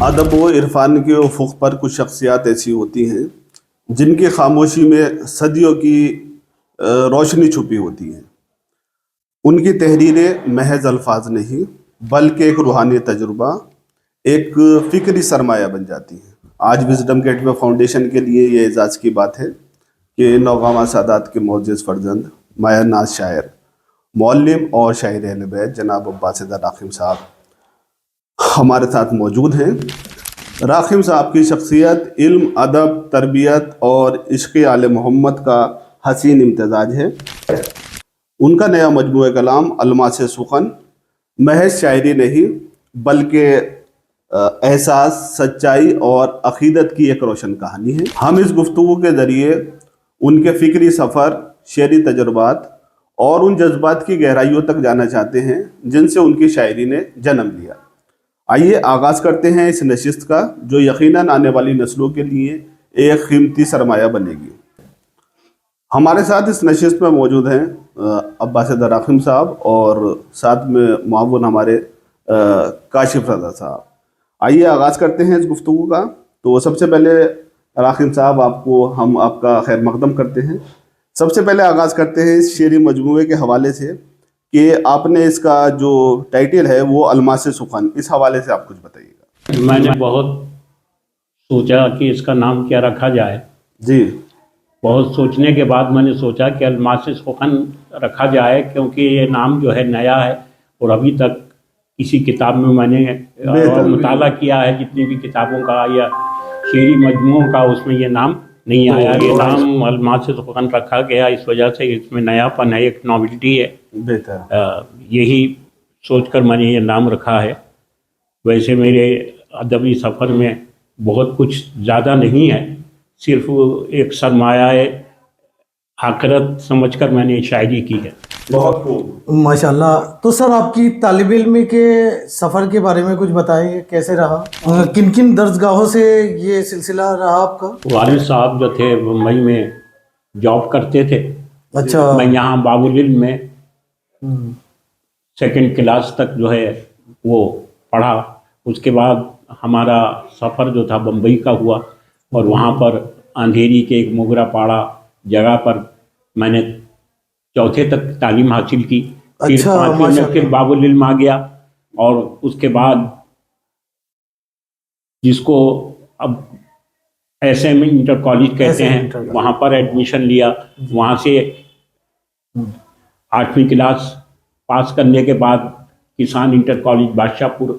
ادب و عرفان کے افق پر کچھ شخصیات ایسی ہوتی ہیں جن کی خاموشی میں صدیوں کی روشنی چھپی ہوتی ہے. ان کی تحریریں محض الفاظ نہیں بلکہ ایک روحانی تجربہ، ایک فکری سرمایہ بن جاتی ہیں. آج وزڈم گیٹ وے فاؤنڈیشن کے لیے یہ اعزاز کی بات ہے کہ نوگاما سادات کے معزز فرزند، مایہ ناز شاعر، معلم اور شاعر اہل بیت جناب عباس راکھیم صاحب ہمارے ساتھ موجود ہیں. راکھیم صاحب کی شخصیت علم، ادب، تربیت اور عشق آل محمد کا حسین امتزاج ہے. ان کا نیا مجموعہ کلام الماس سخن محض شاعری نہیں بلکہ احساس، سچائی اور عقیدت کی ایک روشن کہانی ہے. ہم اس گفتگو کے ذریعے ان کے فکری سفر، شعری تجربات اور ان جذبات کی گہرائیوں تک جانا چاہتے ہیں جن سے ان کی شاعری نے جنم لیا. آئیے آغاز کرتے ہیں اس نشست کا، جو یقیناً آنے والی نسلوں کے لیے ایک قیمتی سرمایہ بنے گی. ہمارے ساتھ اس نشست میں موجود ہیں عباس راکھیم صاحب اور ساتھ میں معاون ہمارے کاشف رضا صاحب. آئیے آغاز کرتے ہیں اس گفتگو کا. تو سب سے پہلے راکھیم صاحب ہم آپ کا خیر مقدم کرتے ہیں. سب سے پہلے آغاز کرتے ہیں اس شعری مجموعے کے حوالے سے کہ آپ نے اس کا جو ٹائٹل ہے وہ الماس سخن، اس حوالے سے آپ کچھ بتائیے گا. میں نے بہت سوچا کہ اس کا نام کیا رکھا جائے. جی. بہت سوچنے کے بعد میں نے سوچا کہ الماس سخن رکھا جائے، کیونکہ یہ نام جو ہے نیا ہے اور ابھی تک کسی کتاب میں نے مطالعہ کیا ہے جتنی بھی کتابوں کا یا شعری مجموعوں کا، اس میں یہ نام نہیں آیا. یہ نام الماس سخن رکھا گیا اس وجہ سے اس میں نیا پن ہے، ایک ناولٹی ہے. بہتر. یہی سوچ کر میں نے یہ نام رکھا ہے. ویسے میرے ادبی سفر میں بہت کچھ زیادہ نہیں ہے، صرف ایک سرمایہ آخرت سمجھ کر میں نے شاعری کی ہے. بہت خوب، ماشاءاللہ. تو سر آپ کی طالب علمی کے سفر کے بارے میں کچھ بتائیں، کیسے رہا، کن کن درسگاہوں سے یہ سلسلہ رہا آپ کا؟ والد صاحب جو تھے ممبئی میں جاب کرتے تھے. اچھا. میں یہاں باب العلم میں سیکنڈ کلاس تک جو ہے وہ پڑھا. اس کے بعد ہمارا سفر جو تھا بمبئی کا ہوا اور وہاں پر اندھیری کے ایک موگرا پاڑا جگہ پر میں نے چوتھے تک تعلیم حاصل کی. پھر پانچویں میں پھر باب العلم آ گیا اور اس کے بعد جس کو اب ایسے میں انٹر کالج کہتے ہیں وہاں پر ایڈمیشن لیا. وہاں سے 8ویں کلاس پاس کرنے کے بعد کسان انٹر کالج بادشاہ پور،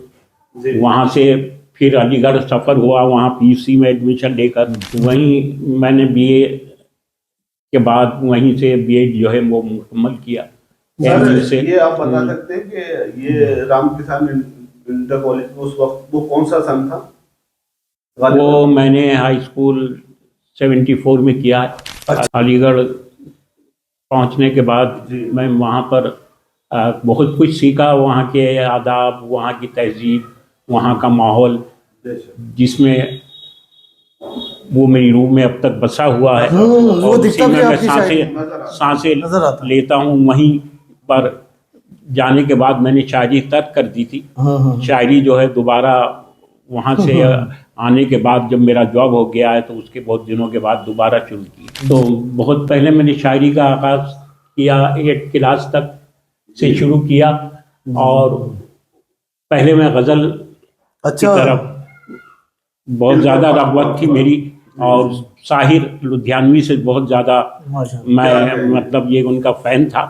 وہاں سے پھر علی گڑھ سفر ہوا، وہاں پی یو سی میں ایڈمیشن لے کر وہیں میں نے بی اے کے بعد وہیں سے بی ایڈ جو ہے وہ مکمل کیا. یہ آپ بتا سکتے ہیں کہ یہ رام کسان انٹر کالج اس وقت وہ کون سا سن تھا؟ وہ میں نے ہائی اسکول 74 میں کیا ہے. علی گڑھ پہنچنے کے بعد میں وہاں پر بہت کچھ سیکھا، وہاں کے آداب، وہاں کی تہذیب، وہاں کا ماحول جس میں وہ میری روح میں اب تک بسا ہوا ہے اور اسی میں سانسیں لیتا ہوں. وہیں پر جانے کے بعد میں نے شاعری ترک کر دی تھی. شاعری جو ہے دوبارہ وہاں سے آنے کے بعد جب میرا جاب ہو گیا ہے تو اس کے بہت دنوں کے بعد دوبارہ شروع کی. تو بہت پہلے میں نے شاعری کا آغاز کیا 8 کلاس تک سے شروع کیا اور پہلے میں غزل کی طرف بہت زیادہ رغبت تھی میری اور ساحر لدھیانوی سے بہت زیادہ میں مطلب یہ ان کا فین تھا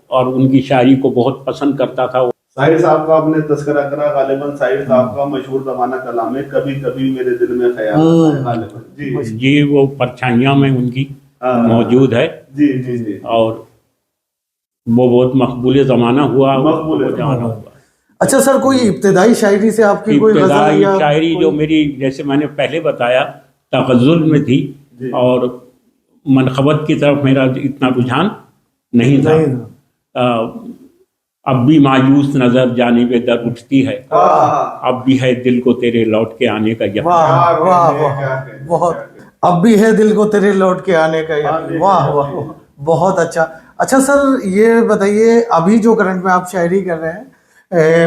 اور ان کی شاعری کو بہت پسند کرتا تھا. ساحر صاحب کا آپ نے تذکرہ کرا، غالباً ساحر صاحب کا مشہور زمانہ کلام ہے کبھی کبھی میرے دل میں خیال ہے غالباً. جی وہ پرچھائیاں میں ان کی موجود ہے. جی جی جی. اور وہ بہت مقبول زمانہ ہوا. اچھا سر، کوئی ابتدائی شاعری سے آپ کی کوئی ابتدائی شاعری جو میری جیسے میں نے پہلے بتایا تغزل میں تھی اور منقبت کی طرف میرا اتنا رجحان نہیں تھا. اب بھی مایوس نظر جانب در اٹھتی ہے، اب بھی ہے دل کو تیرے لوٹ کے آنے کا یقین. واہ واہ، بہت. اب بھی ہے دل کو تیرے لوٹ کے آنے کا یقین. واہ واہ، بہت اچھا. اچھا سر یہ بتائیے، ابھی جو کرنٹ میں آپ شاعری کر رہے ہیں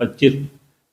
25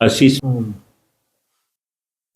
80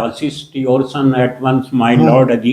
Assist your son at once, my Lord Ali,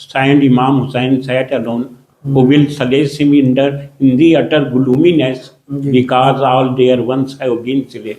stand Imam Hussain sat alone, who will solace him in the utter gloominess, because all their once have been slain.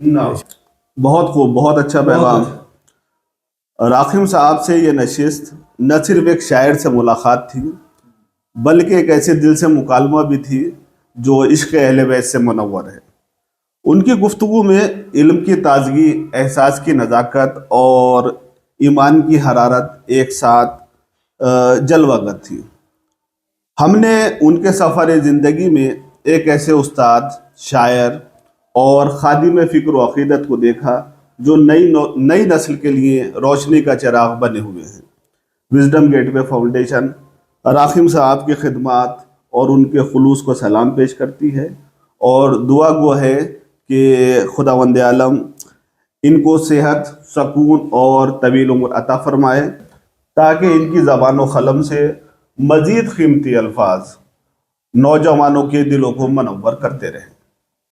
بہت خوب، بہت اچھا پیغام. راکھم صاحب سے یہ نشست نہ صرف ایک شاعر سے ملاقات تھی بلکہ ایک ایسے دل سے مکالمہ بھی تھی جو عشق اہل بیت سے منور ہے. ان کی گفتگو میں علم کی تازگی، احساس کی نزاکت اور ایمان کی حرارت ایک ساتھ جلوہ گر تھی. ہم نے ان کے سفر زندگی میں ایک ایسے استاد، شاعر اور خادم فکر و عقیدت کو دیکھا جو نئی نسل کے لیے روشنی کا چراغ بنے ہوئے ہیں. وزڈم گیٹ وے فاؤنڈیشن راکھم صاحب کی خدمات اور ان کے خلوص کو سلام پیش کرتی ہے اور دعا گو ہے کہ خداوند عالم ان کو صحت، سکون اور طویل عمر عطا فرمائے تاکہ ان کی زبان و قلم سے مزید قیمتی الفاظ نوجوانوں کے دلوں کو منور کرتے رہیں.